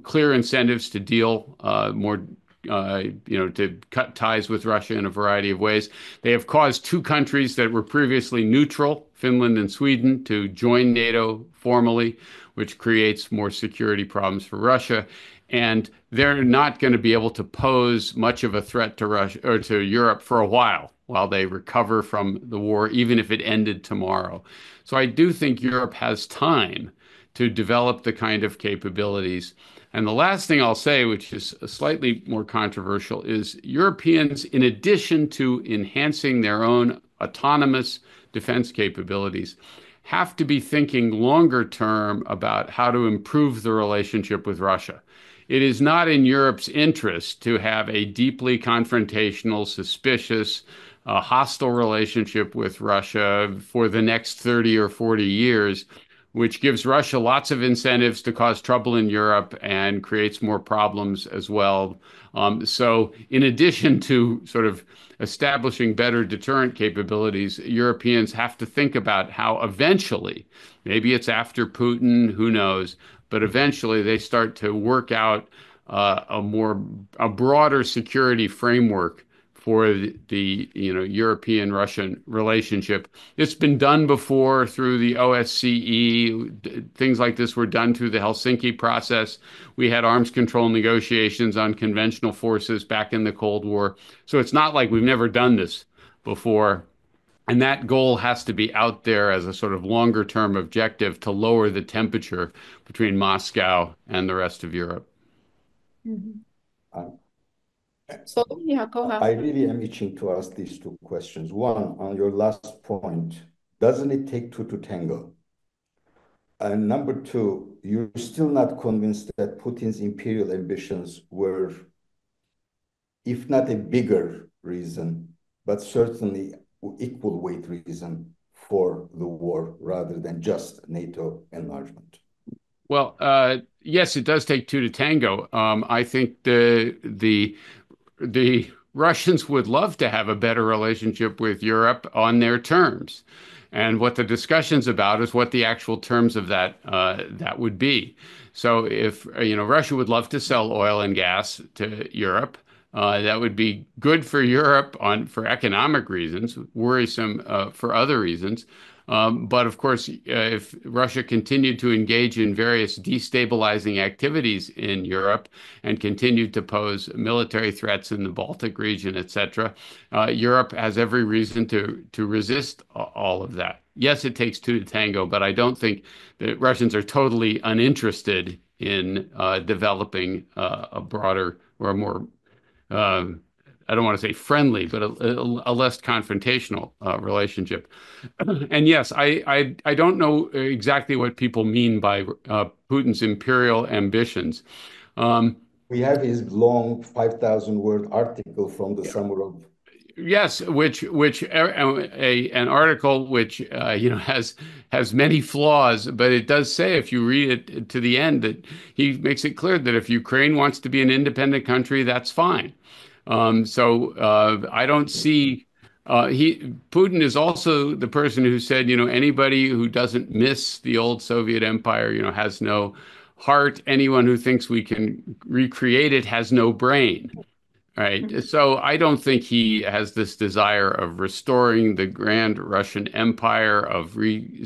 clear incentives to deal more, to cut ties with Russia in a variety of ways. They have caused 2 countries that were previously neutral, Finland and Sweden, to join NATO formally, which creates more security problems for Russia. And they're not going to be able to pose much of a threat to Russia or to Europe for a while they recover from the war, even if it ended tomorrow. So I do think Europe has time to develop the kind of capabilities. And the last thing I'll say, which is slightly more controversial, is Europeans, in addition to enhancing their own autonomous defense capabilities, have to be thinking longer term about how to improve the relationship with Russia. it is not in Europe's interest to have a deeply confrontational, suspicious, hostile relationship with Russia for the next 30 or 40 years, which gives Russia lots of incentives to cause trouble in Europe and creates more problems as well. So in addition to sort of establishing better deterrent capabilities, Europeans have to think about how eventually, maybe it's after Putin, who knows, but eventually they start to work out a broader security framework for the European-Russian relationship. It's been done before through the OSCE. Things like this were done through the Helsinki process. We had arms control negotiations on conventional forces back in the Cold War. So it's not like we've never done this before. And that goal has to be out there as a sort of longer term objective to lower the temperature between Moscow and the rest of Europe. Mhm. Um, So, yeah, go I ahead. really am itching to ask these two questions. One, on your last point, doesn't it take two to tango? And number two, you're still not convinced that Putin's imperial ambitions were, if not a bigger reason, but certainly equal weight reason for the war rather than just NATO enlargement. Well, yes, it does take two to tango. I think the Russians would love to have a better relationship with Europe on their terms. And what the discussion's about is what the actual terms of that would be. So if Russia would love to sell oil and gas to Europe, that would be good for Europe for economic reasons, worrisome for other reasons. But of course, if Russia continued to engage in various destabilizing activities in Europe and continued to pose military threats in the Baltic region, etc., Europe has every reason to resist all of that. Yes, it takes two to tango, but I don't think that Russians are totally uninterested in developing a broader or a more I don't want to say friendly, but a less confrontational relationship. And yes, I don't know exactly what people mean by Putin's imperial ambitions. We have his long 5,000 word article from the summer of. Yes, which an article which has many flaws, but it does say, if you read it to the end, that he makes it clear that if Ukraine wants to be an independent country, that's fine. So I don't see Putin is also the person who said, anybody who doesn't miss the old Soviet Empire, has no heart. Anyone who thinks we can recreate it has no brain. Right. So I don't think he has this desire of restoring the grand Russian Empire, of reconquering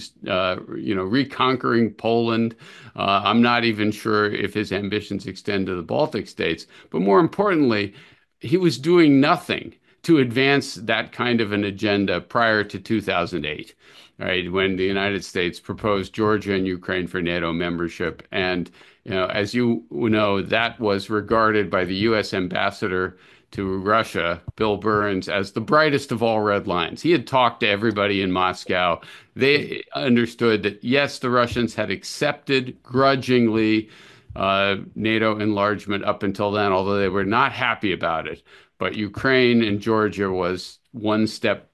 Poland. I'm not even sure if his ambitions extend to the Baltic states. But more importantly, he was doing nothing to advance that kind of an agenda prior to 2008, right, when the United States proposed Georgia and Ukraine for NATO membership. And as you know, that was regarded by the U.S. ambassador to Russia, Bill Burns, as the brightest of all red lines. He had talked to everybody in Moscow. They understood that, yes, the Russians had accepted grudgingly NATO enlargement up until then, although they were not happy about it. But Ukraine and Georgia was one step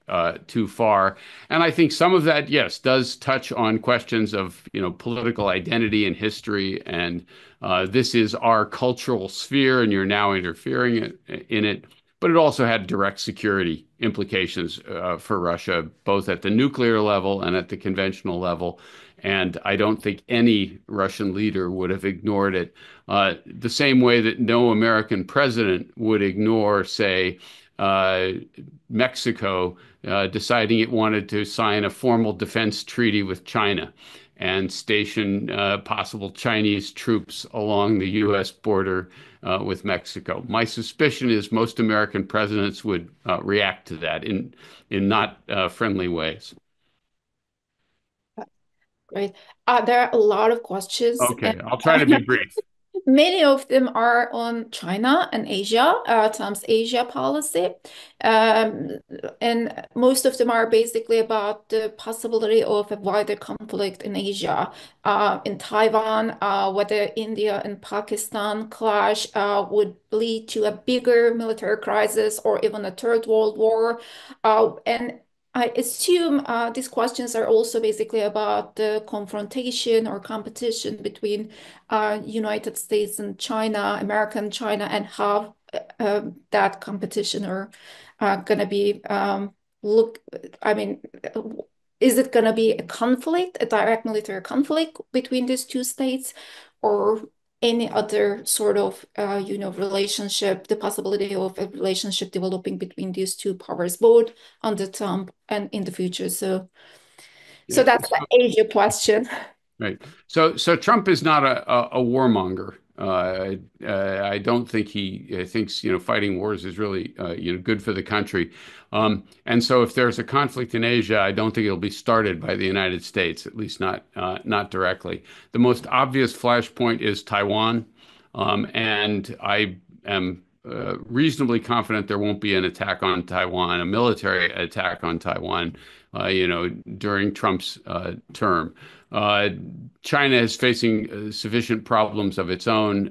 too far. And I think some of that, yes, does touch on questions of, political identity and history. And this is our cultural sphere, and you're now interfering in it. But it also had direct security implications for Russia, both at the nuclear level and at the conventional level. And I don't think any Russian leader would have ignored it the same way that no American president would ignore, say, Mexico deciding it wanted to sign a formal defense treaty with China and station possible Chinese troops along the U.S. border with Mexico. My suspicion is most American presidents would react to that in not friendly ways. Great. There are a lot of questions. Okay, I'll try to be brief. many of them are on China and Asia, Trump's Asia policy. And most of them are basically about the possibility of a wider conflict in Asia, in Taiwan, whether India and Pakistan clash would lead to a bigger military crisis or even a third world war. And I assume these questions are also basically about the confrontation or competition between United States and China, America and China, and how that competition are going to be I mean, is it going to be a conflict, a direct military conflict between these two states, or any other sort of relationship, the possibility of a relationship developing between these two powers, both under Trump and in the future. So that's the Asia question. Right. So Trump is not a warmonger. I don't think he thinks fighting wars is really good for the country. And so if there's a conflict in Asia, I don't think it'll be started by the United States, at least not directly. The most obvious flashpoint is Taiwan, and I am reasonably confident there won't be an attack on Taiwan, a military attack on Taiwan, during Trump's term. China is facing sufficient problems of its own.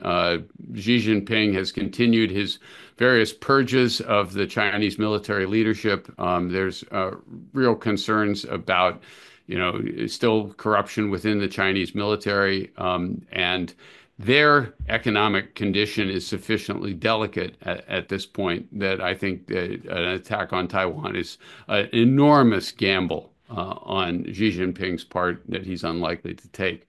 Xi Jinping has continued his various purges of the Chinese military leadership. There's real concerns about, still corruption within the Chinese military, and their economic condition is sufficiently delicate at this point that I think that an attack on Taiwan is an enormous gamble on Xi Jinping's part that he's unlikely to take.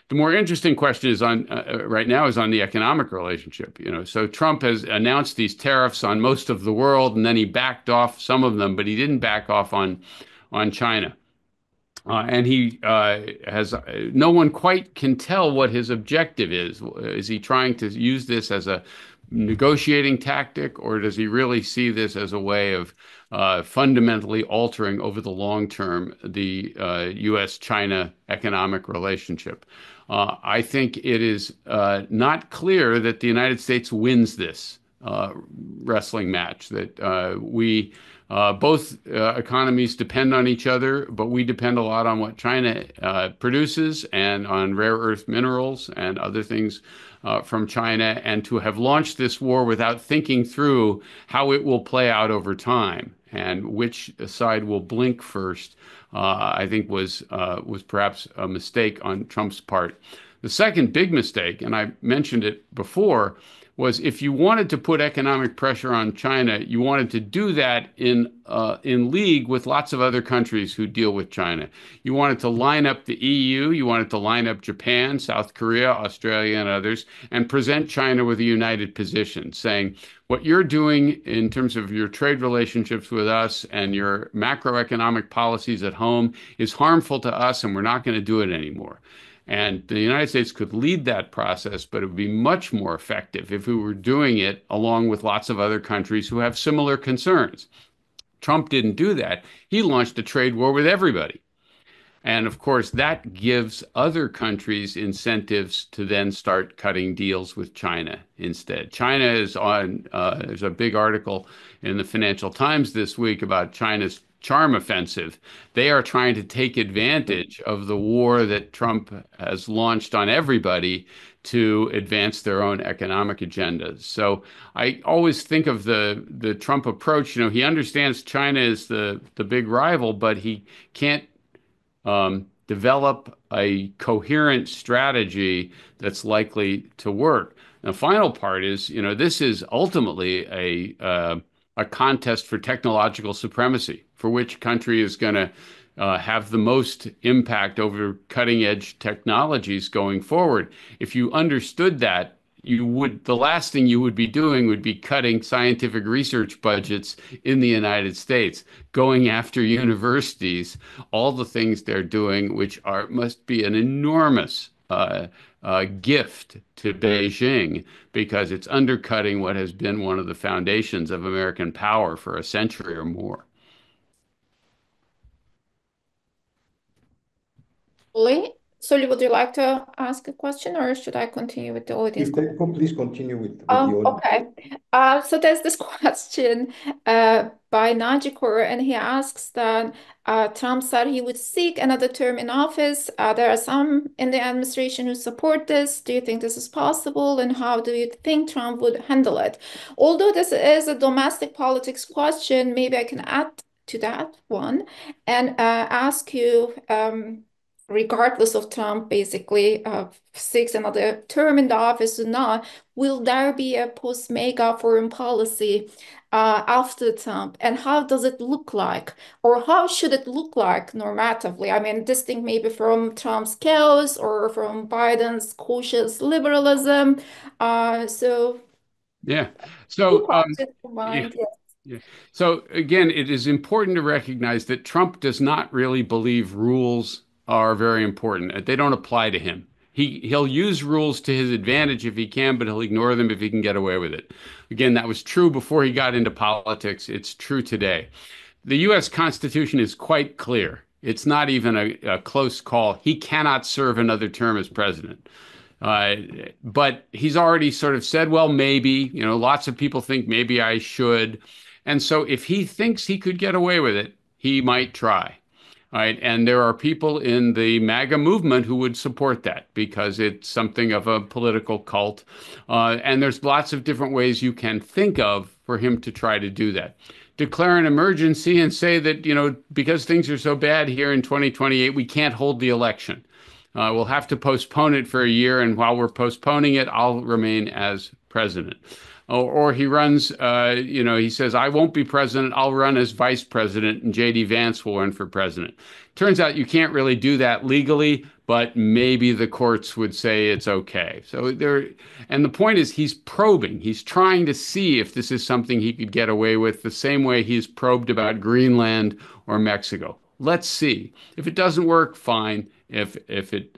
The more interesting question is right now is on the economic relationship. So Trump has announced these tariffs on most of the world, and then he backed off some of them, but he didn't back off on China. And he has no one quite can tell what his objective is. Is he trying to use this as a negotiating tactic, or does he really see this as a way of fundamentally altering over the long term the U.S.-China economic relationship? I think it is not clear that the United States wins this wrestling match, that we both economies depend on each other, but we depend a lot on what China produces and on rare earth minerals and other things from China. And to have launched this war without thinking through how it will play out over time and which side will blink first, I think was perhaps a mistake on Trump's part. The second big mistake, and I mentioned it before, was if you wanted to put economic pressure on China, you wanted to do that in league with lots of other countries who deal with China. You wanted to line up the EU, you wanted to line up Japan, South Korea, Australia, and others, and present China with a united position, saying, what you're doing in terms of your trade relationships with us and your macroeconomic policies at home is harmful to us, and we're not going to do it anymore. And the United States could lead that process, but it would be much more effective if we were doing it along with lots of other countries who have similar concerns. Trump didn't do that. He launched a trade war with everybody. And of course, that gives other countries incentives to then start cutting deals with China instead. China is on, there's a big article in the Financial Times this week about China's charm offensive. They are trying to take advantage of the war that Trump has launched on everybody to advance their own economic agendas. So I always think of the Trump approach. He understands China is the big rival, but he can't develop a coherent strategy that's likely to work. The final part is, this is ultimately a contest for technological supremacy, for which country is going to have the most impact over cutting edge technologies going forward. If you understood that, the last thing you would be doing would be cutting scientific research budgets in the United States, going after universities, all the things they're doing, which must be an enormous gift to Beijing, because it's undercutting what has been one of the foundations of American power for a century or more. Soli, Soli, would you like to ask a question, or should I continue with the audience? Please continue with the audience. Okay. So there's this question by Najikor, and he asks that Trump said he would seek another term in office. There are some in the administration who support this. Do you think this is possible, and how do you think Trump would handle it? Although this is a domestic politics question, maybe I can add to that one and ask you, regardless of Trump basically seeks another term in the office or not, will there be a post-MAGA foreign policy after Trump? And how does it look like? Or how should it look like normatively? I mean, distinct maybe from Trump's chaos or from Biden's cautious liberalism. So Yeah. So, mind, yes. yeah. So again, it is important to recognize that Trump does not really believe rules are very important. They don't apply to him. He'll use rules to his advantage if he can, but he'll ignore them if he can get away with it. Again, that was true before he got into politics. It's true today. The U.S. Constitution is quite clear. It's not even a close call. He cannot serve another term as president. But he's already sort of said, well, maybe, lots of people think maybe I should. And so if he thinks he could get away with it, he might try. Right. And there are people in the MAGA movement who would support that because it's something of a political cult. And there's lots of different ways you can think of for him to try to do that. Declare an emergency and say that, because things are so bad here in 2028, we can't hold the election. We'll have to postpone it for a year. And while we're postponing it, I'll remain as president. Or he runs, he says, I won't be president. I'll run as vice president and J.D. Vance will run for president. Turns out you can't really do that legally, but maybe the courts would say it's okay. And the point is he's probing. He's trying to see if this is something he could get away with the same way he's probed about Greenland or Mexico. Let's see. If it doesn't work, fine. If it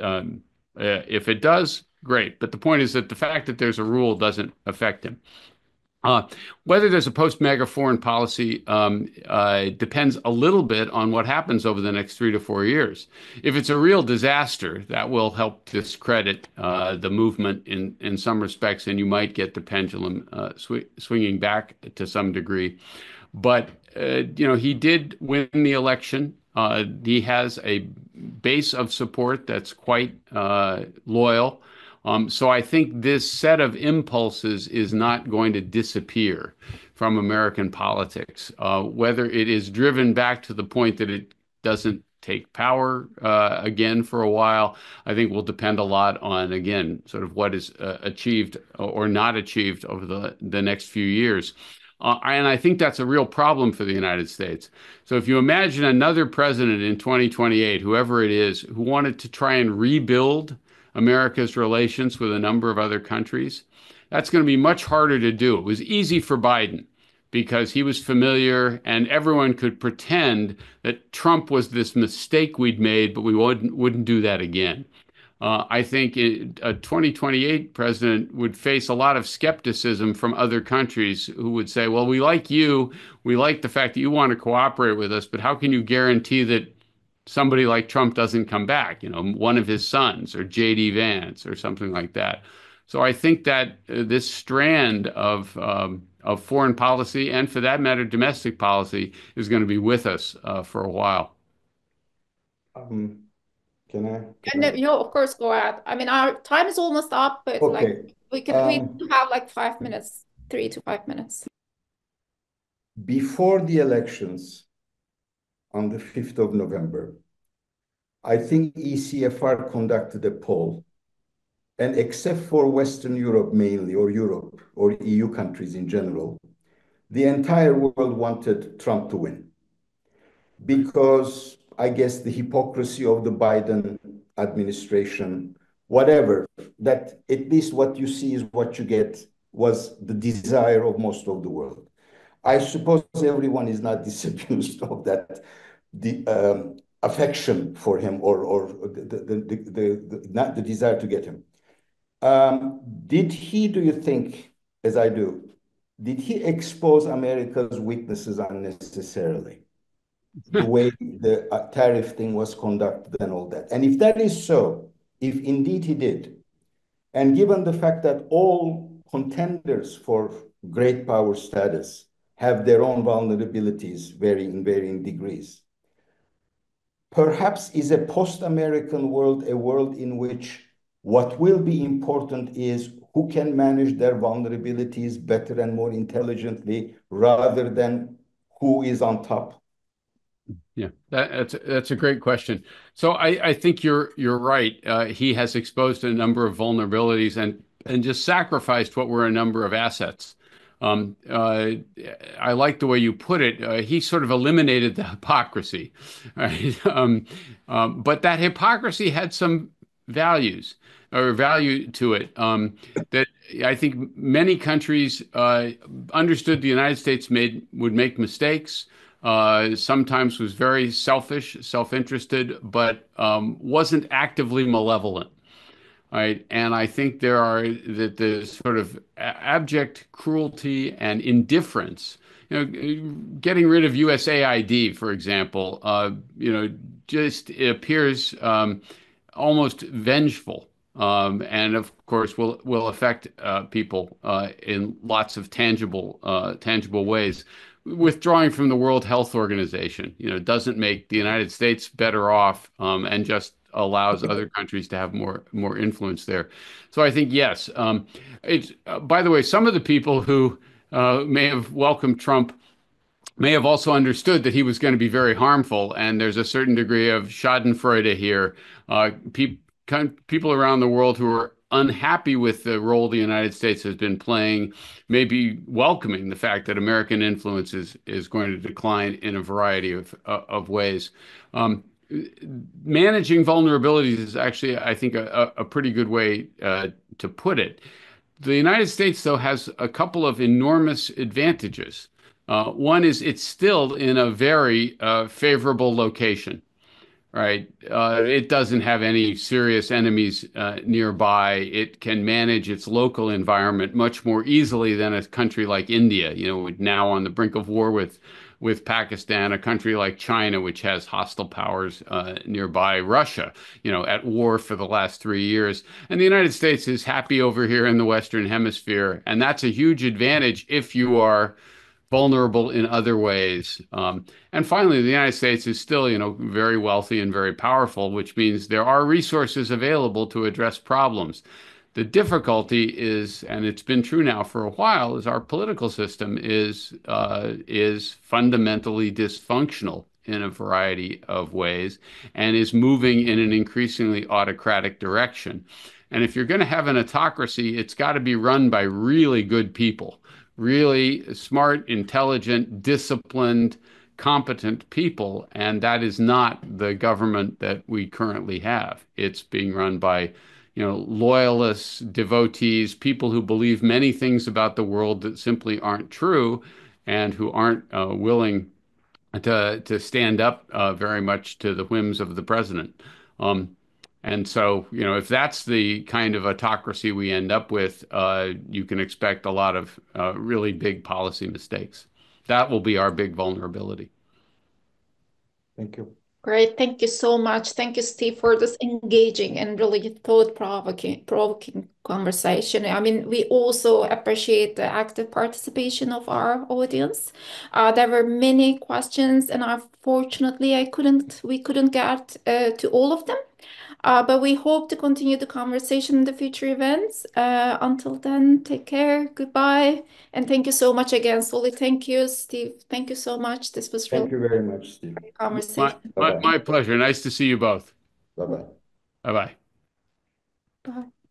does, great. But the point is that the fact that there's a rule doesn't affect him. Whether there's a post-MAGA foreign policy depends a little bit on what happens over the next 3 to 4 years. If it's a real disaster, that will help discredit the movement in some respects, and you might get the pendulum swinging back to some degree. But, he did win the election. He has a base of support that's quite loyal. So I think this set of impulses is not going to disappear from American politics. Whether it is driven back to the point that it doesn't take power again for a while, I think will depend a lot on, again, sort of what is achieved or not achieved over the next few years. And I think that's a real problem for the United States. So if you imagine another president in 2028, whoever it is, who wanted to try and rebuild America's relations with a number of other countries, that's going to be much harder to do. It was easy for Biden because he was familiar and everyone could pretend that Trump was this mistake we'd made, but we wouldn't do that again. I think a 2028 president would face a lot of skepticism from other countries who would say, well, we like you. We like the fact that you want to cooperate with us, but how can you guarantee that somebody like Trump doesn't come back, one of his sons or J.D. Vance or something like that? So I think that this strand of foreign policy and, for that matter, domestic policy is going to be with us for a while. Can I? Of course, go ahead. I mean, our time is almost up, but okay. we have like 5 minutes, 3 to 5 minutes. Before the elections on the 5th of November, I think ECFR conducted a poll, and except for Western Europe mainly, or Europe, or EU countries in general, the entire world wanted Trump to win. Because I guess the hypocrisy of the Biden administration, whatever, that at least what you see is what you get, was the desire of most of the world. I suppose everyone is not disabused of that, the affection for him or not the desire to get him. Did he, do you think, as I do, did he expose America's weaknesses unnecessarily? The way the tariff thing was conducted and all that. And if that is so, if indeed he did, and given the fact that all contenders for great power status have their own vulnerabilities in varying degrees, perhaps is a post-American world a world in which what will be important is who can manage their vulnerabilities better and more intelligently rather than who is on top? Yeah, that's a great question. So I think you're right. He has exposed a number of vulnerabilities and just sacrificed what were a number of assets. I like the way you put it. He sort of eliminated the hypocrisy, right? But that hypocrisy had some values or value to it that I think many countries understood the United States would make mistakes. Sometimes was very selfish, self-interested, but wasn't actively malevolent. Right. And I think the sort of abject cruelty and indifference, getting rid of USAID, for example, just appears almost vengeful. And of course will affect people in lots of tangible ways. Withdrawing from the World Health Organization, doesn't make the United States better off, and just allows other countries to have more influence there. So I think yes. By the way, some of the people who may have welcomed Trump may have also understood that he was going to be very harmful, and there's a certain degree of Schadenfreude here. People around the world who are unhappy with the role the United States has been playing, maybe welcoming the fact that American influence is going to decline in a variety of ways. Managing vulnerabilities is actually, I think, a pretty good way to put it. The United States, though, has a couple of enormous advantages. One is it's still in a very favorable location. Right. It doesn't have any serious enemies nearby. It can manage its local environment much more easily than a country like India, now on the brink of war with Pakistan, a country like China, which has hostile powers nearby, Russia, at war for the last 3 years. And the United States is happy over here in the Western Hemisphere. And that's a huge advantage if you are vulnerable in other ways. And finally, the United States is still, very wealthy and very powerful, which means there are resources available to address problems. The difficulty is, and it's been true now for a while, is our political system is fundamentally dysfunctional in a variety of ways and is moving in an increasingly autocratic direction. And if you're going to have an autocracy, it's got to be run by really good people. Really smart, intelligent, disciplined, competent people. And that is not the government that we currently have. It's being run by, loyalists, devotees, people who believe many things about the world that simply aren't true and who aren't willing to stand up very much to the whims of the president. And so, if that's the kind of autocracy we end up with, you can expect a lot of really big policy mistakes. That will be our big vulnerability. Thank you. Great. Thank you so much. Thank you, Steve, for this engaging and really thought-provoking conversation. I mean, we also appreciate the active participation of our audience. There were many questions, and unfortunately, we couldn't get to all of them. But we hope to continue the conversation in the future events. Until then, take care. Goodbye. And thank you so much again, Soli. Thank you, Steve. Thank you so much. This was really Thank you very much, Steve. great conversation. My pleasure. Nice to see you both. Bye-bye. Bye-bye. Bye.